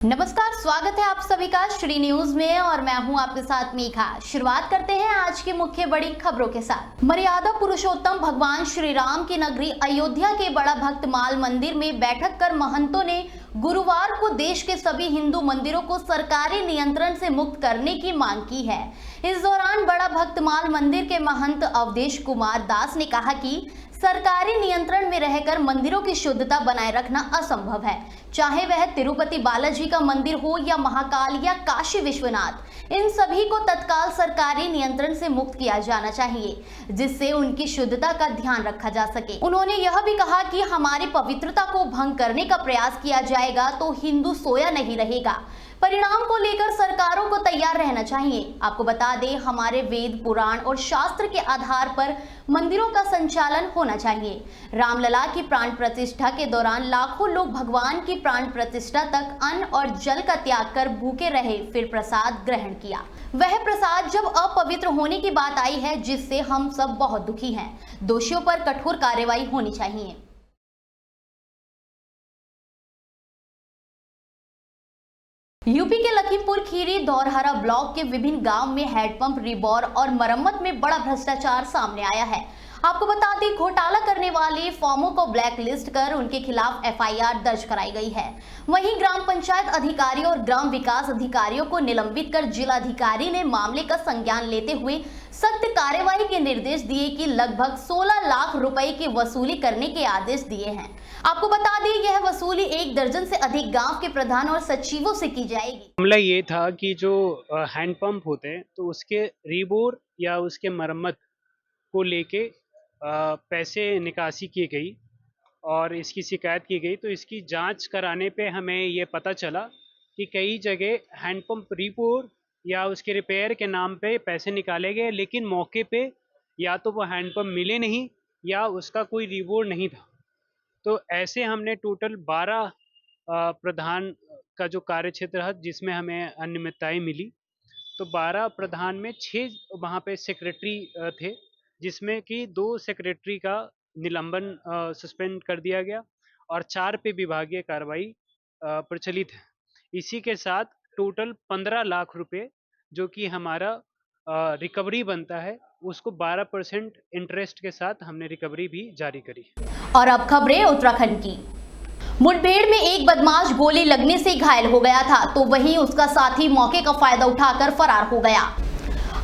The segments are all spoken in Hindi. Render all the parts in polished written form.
नमस्कार, स्वागत है आप सभी का श्री न्यूज में और मैं हूं आपके साथ मेघा। शुरुआत करते हैं आज की मुख्य बड़ी खबरों के साथ। मर्यादा पुरुषोत्तम भगवान श्री राम की नगरी अयोध्या के बड़ा भक्त माल मंदिर में बैठक कर महंतों ने गुरुवार को देश के सभी हिंदू मंदिरों को सरकारी नियंत्रण से मुक्त करने की मांग की है। इस दौरान बड़ा भक्त माल मंदिर के महंत अवधेश कुमार दास ने कहा कि सरकारी नियंत्रण में रहकर मंदिरों की शुद्धता बनाए रखना असंभव है, चाहे वह तिरुपति बालाजी का मंदिर हो या महाकाल या काशी विश्वनाथ। इन सभी को तत्काल सरकारी नियंत्रण से मुक्त किया जाना चाहिए, जिससे उनकी शुद्धता का ध्यान रखा जा सके। उन्होंने यह भी कहा कि हमारी पवित्रता को भंग करने का प्रयास किया जाएगा तो हिंदू सोया नहीं रहेगा। परिणाम को लेकर सरकारों को तैयार रहना चाहिए। आपको बता दें, हमारे वेद पुराण और शास्त्र के आधार पर मंदिरों का संचालन होना चाहिए। रामलला की प्राण प्रतिष्ठा के दौरान लाखों लोग भगवान की प्राण प्रतिष्ठा तक अन्न और जल का त्याग कर भूखे रहे, फिर प्रसाद ग्रहण किया। वह प्रसाद जब अपवित्र होने की बात आई है, जिससे हम सब बहुत दुखी हैं। दोषियों पर कठोर कार्रवाई होनी चाहिए। यूपी के लखीमपुर खीरी दौरहरा ब्लॉक के विभिन्न गांव में हैंडपंप रिबोर और मरम्मत में बड़ा भ्रष्टाचार सामने आया है। आपको बता दें, घोटाला करने वाले फर्मों को ब्लैक लिस्ट कर उनके खिलाफ एफआईआर दर्ज कराई गई है। वहीं ग्राम पंचायत अधिकारियों और ग्राम विकास अधिकारियों को निलंबित कर जिलाधिकारी ने मामले का संज्ञान लेते हुए सख्त कार्रवाई के निर्देश दिए कि लगभग 16 लाख रुपए की वसूली करने के आदेश दिए हैं। आपको बता दें, यह वसूली 1 दर्जन से अधिक गांव के प्रधान और सचिवों से की जाएगी। मामला ये था कि जो हैंडपंप होते हैं तो उसके रीबोर या उसके मरम्मत को लेके पैसे निकासी की गई और इसकी शिकायत की गई। तो इसकी जांच कराने पे हमें ये पता चला कि कई जगह हैंडपंप रीबोर या उसके रिपेयर के नाम पे पैसे निकाले गए, लेकिन मौके पे या तो वो हैंडपंप मिले नहीं या उसका कोई रीबोर नहीं था। तो ऐसे हमने टोटल 12 प्रधान का जो कार्य क्षेत्र है जिसमें हमें अनियमितताएं मिली, तो 12 प्रधान में 6 वहाँ पे सेक्रेटरी थे, जिसमें कि 2 सेक्रेटरी का निलंबन सस्पेंड कर दिया गया और 4 पे विभागीय कार्रवाई प्रचलित है। इसी के साथ टोटल 15 लाख रुपए जो कि हमारा रिकवरी बनता है, उसको 12% इंटरेस्ट के साथ हमने रिकवरी भी जारी करी। और अब खबरें उत्तराखंड की। मुठभेड़ में एक बदमाश गोली लगने से घायल हो गया था, तो वहीं उसका साथी मौके का फायदा उठाकर फरार हो गया।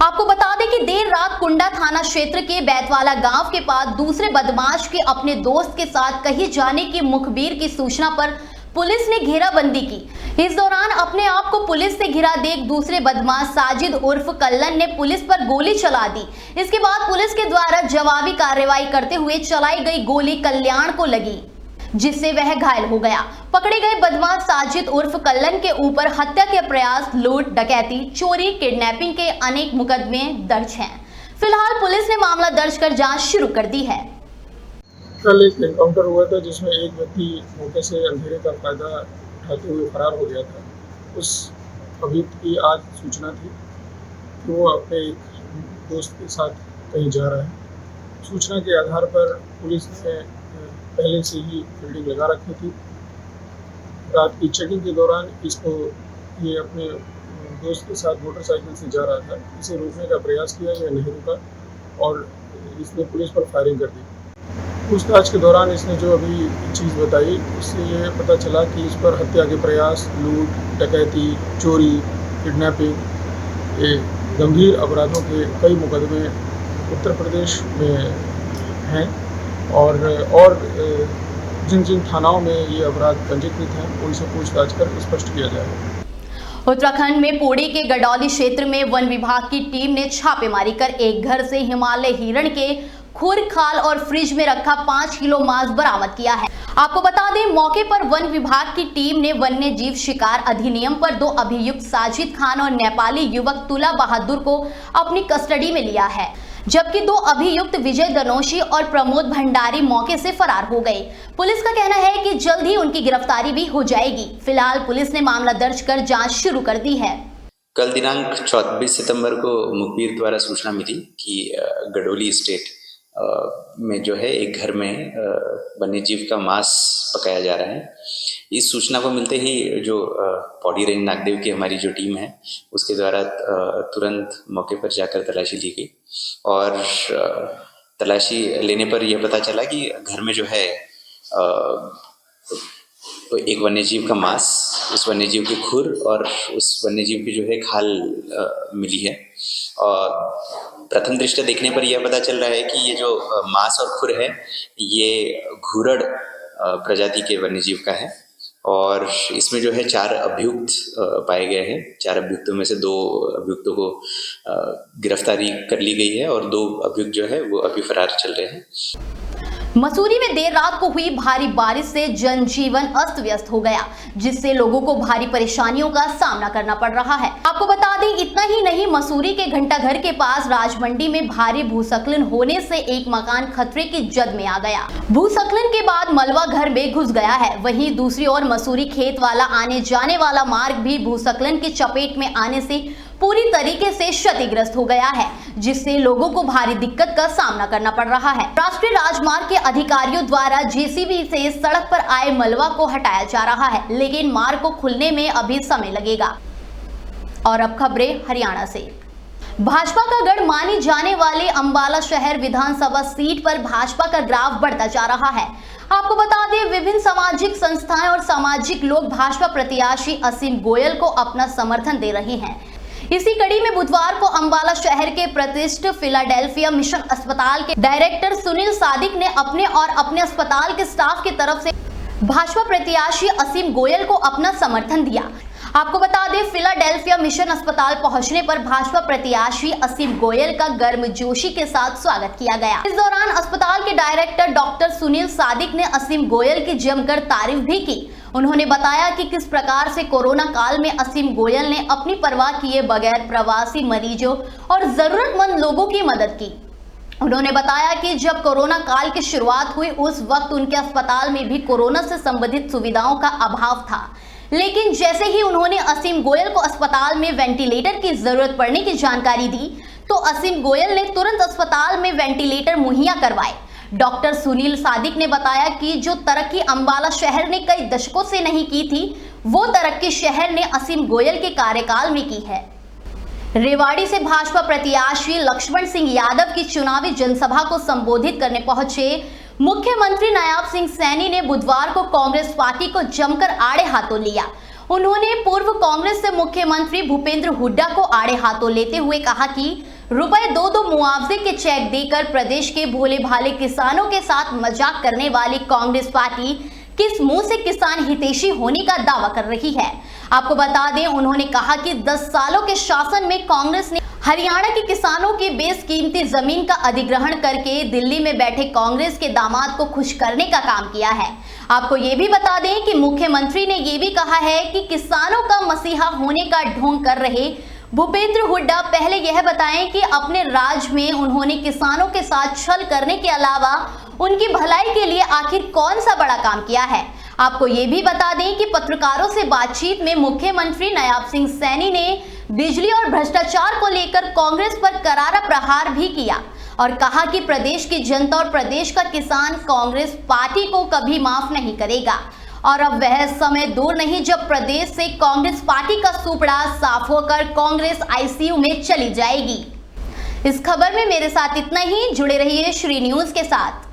आपको बता दें कि देर रात कुंडा थाना क्षेत्र के बैतवाला गांव के पास दूसरे बदमाश के अपने दोस्त के साथ कहीं जाने की मुखबिर की सूचना पर पुलिस ने घेराबंदी की। इस दौरान अपने आप को पुलिस से घिरा देख दूसरे बदमाश साजिद उर्फ कल्लन ने पुलिस पर गोली चला दी। इसके बाद पुलिस के द्वारा जवाबी कार्रवाई करते हुए चलाई गई गोली कल्याण को लगी, जिससे वह घायल हो गया। पकड़े गए बदमाश साजिद उर्फ कल्लन के ऊपर हत्या के प्रयास, लूट, डकैती, चोरी, किडनैपिंग के अनेक मुकदमे दर्ज हैं। फिलहाल पुलिस ने मामला दर्ज कर जांच शुरू कर दी है। कल एक एनकाउंटर हुआ था जिसमें एक व्यक्ति मौके से अंधेरे का फायदा उठाते हुए फरार हो गया था। उस अभियुक्त की आज सूचना थी कि वो अपने एक दोस्त के साथ कहीं जा रहा है। सूचना के आधार पर पुलिस ने पहले से ही फील्डिंग लगा रखी थी। रात की चेकिंग के दौरान ये अपने दोस्त के साथ मोटरसाइकिल से जा रहा था। इसे रोकने का प्रयास किया, यह नहीं रुका और इसने पुलिस पर फायरिंग कर दी। पूछताछ के दौरान इसने जो अभी चीज़ बताई, उससे ये पता चला कि इस पर हत्या के प्रयास, लूट, डकैती, चोरी, किडनैपिंग, ये गंभीर अपराधों के कई मुकदमे उत्तर प्रदेश में हैं और जिन जिन थानाओं में ये अपराध पंजीकृत हैं उनसे पूछताछ कर स्पष्ट किया जाएगा। उत्तराखंड में पौड़ी के गडौली क्षेत्र में वन विभाग की टीम ने छापेमारी कर एक घर से हिमालय हिरण के खुर, खाल और फ्रिज में रखा 5 किलो मांस बरामद किया है। आपको बता दें, मौके पर वन विभाग की टीम ने वन्य जीव शिकार अधिनियम पर 2 अभियुक्त साजिद खान और नेपाली युवक तुला बहादुर को अपनी कस्टडी में लिया है, जबकि 2 अभियुक्त विजय दनोशी और प्रमोद भंडारी मौके से फरार हो गए। पुलिस का कहना है कि जल्द ही उनकी गिरफ्तारी भी हो जाएगी। फिलहाल पुलिस ने मामला दर्ज कर जांच शुरू कर दी है। कल दिनांक 24 सितंबर को मुखबिर द्वारा सूचना मिली कि गडोली स्टेट में जो है एक घर में वन्य जीव का मांस पकाया जा रहा है। इस सूचना को मिलते ही जो पौड़ी रेंज नागदेव की हमारी जो टीम है उसके द्वारा तुरंत मौके पर जाकर तलाशी ली गई और तलाशी लेने पर यह पता चला कि घर में जो है एक वन्यजीव का मांस, उस वन्यजीव की खुर और उस वन्यजीव की जो है खाल मिली है। और प्रथम दृष्टया देखने पर यह पता चल रहा है कि ये जो मांस और खुर है ये घूरड़ प्रजाति के वन्यजीव का है और इसमें जो है 4 अभियुक्त पाए गए हैं। 4 अभियुक्तों में से 2 अभियुक्तों को गिरफ्तारी कर ली गई है और 2 अभियुक्त जो है वो अभी फरार चल रहे हैं। मसूरी में देर रात को हुई भारी बारिश से जनजीवन अस्त व्यस्त हो गया, जिससे लोगों को भारी परेशानियों का सामना करना पड़ रहा है। आपको बता दें, इतना ही नहीं, मसूरी के घंटाघर के पास राजमंडी में भारी भूस्खलन होने से एक मकान खतरे की जद में आ गया। भूस्खलन के बाद मलबा घर में घुस गया है। वहीं दूसरी ओर मसूरी खेत वाला आने जाने वाला मार्ग भी भूस्खलन की चपेट में आने से पूरी तरीके से क्षतिग्रस्त हो गया है, जिससे लोगों को भारी दिक्कत का सामना करना पड़ रहा है। राष्ट्रीय राजमार्ग के अधिकारियों द्वारा जेसीबी से सड़क पर आए मलबा को हटाया जा रहा है, लेकिन मार्ग को खुलने में अभी समय लगेगा। और अब खबरें हरियाणा से। भाजपा का गढ़ मानी जाने वाले अंबाला शहर विधानसभा सीट पर भाजपा का ग्राफ बढ़ता जा रहा है। आपको बता दें, विभिन्न सामाजिक संस्थाएं और सामाजिक लोग भाजपा प्रत्याशी असीम गोयल को अपना समर्थन दे रहे हैं। इसी कड़ी में बुधवार को अंबाला शहर के प्रतिष्ठित फिलाडेल्फिया मिशन अस्पताल के डायरेक्टर सुनील सादिक ने अपने और अपने अस्पताल के स्टाफ की तरफ से भाजपा प्रत्याशी असीम गोयल को अपना समर्थन दिया। आपको बता दें, फिलाडेल्फिया मिशन अस्पताल पहुंचने पर भाजपा प्रत्याशी असीम गोयल का गर्मजोशी के साथ स्वागत किया गया। इस दौरान अस्पताल के डायरेक्टर डॉक्टर सुनील सादिक ने असीम गोयल की जमकर तारीफ भी की। उन्होंने बताया कि किस प्रकार से कोरोना काल में असीम गोयल ने अपनी परवाह किए बगैर प्रवासी मरीजों और जरूरतमंद लोगों की मदद की। उन्होंने बताया कि जब कोरोना काल की शुरुआत हुई उस वक्त उनके अस्पताल में भी कोरोना से संबंधित सुविधाओं का अभाव था, लेकिन जैसे ही उन्होंने असीम गोयल को अस्पताल में वेंटिलेटर की जरूरत पड़ने की जानकारी दी तो असीम गोयल ने तुरंत अस्पताल में वेंटिलेटर मुहैया करवाए। डॉक्टर सुनील सादिक ने बताया कि जो तरक्की अंबाला शहर ने कई दशकों से नहीं की थी, वो तरक्की शहर ने असीम गोयल के कार्यकाल में की है। रेवाड़ी से भाजपा प्रत्याशी लक्ष्मण सिंह यादव की चुनावी जनसभा को संबोधित करने पहुंचे मुख्यमंत्री नायब सिंह सैनी ने बुधवार को कांग्रेस पार्टी को जमकर आड़े हाथों लिया। उन्होंने पूर्व कांग्रेस से मुख्यमंत्री भूपेंद्र हुड्डा को आड़े हाथों लेते हुए कहा कि रुपए 2-2 मुआवजे के चेक देकर प्रदेश के भोले भाले किसानों के साथ मजाक करने वाली कांग्रेस पार्टी किस मुंह से किसान हितैषी होने का दावा कर रही है। आपको बता दें, उन्होंने कहा कि 10 सालों के शासन में कांग्रेस ने हरियाणा के किसानों की बेशकीमती जमीन का अधिग्रहण करके दिल्ली में बैठे कांग्रेस के दामाद को खुश करने का काम किया है। आपको ये भी बता दें कि मुख्यमंत्री ने ये भी कहा है कि किसानों का मसीहा होने का ढोंग कर रहे भूपेंद्र हुड्डा पहले यह बताएं कि अपने राज में उन्होंने किसानों के साथ छल करने के अलावा उनकी भलाई के लिए आखिर कौन सा बड़ा काम किया है। आपको ये भी बता दें कि पत्रकारों से बातचीत में मुख्यमंत्री नायब सिंह सैनी ने बिजली और भ्रष्टाचार को लेकर कांग्रेस पर करारा प्रहार भी किया और कहा कि प्रदेश की जनता और प्रदेश का किसान कांग्रेस पार्टी को कभी माफ नहीं करेगा और अब वह समय दूर नहीं जब प्रदेश से कांग्रेस पार्टी का सुपड़ा साफ होकर कांग्रेस आईसीयू में चली जाएगी। इस खबर में मेरे साथ इतना ही। जुड़े रहिए श्री न्यूज के साथ।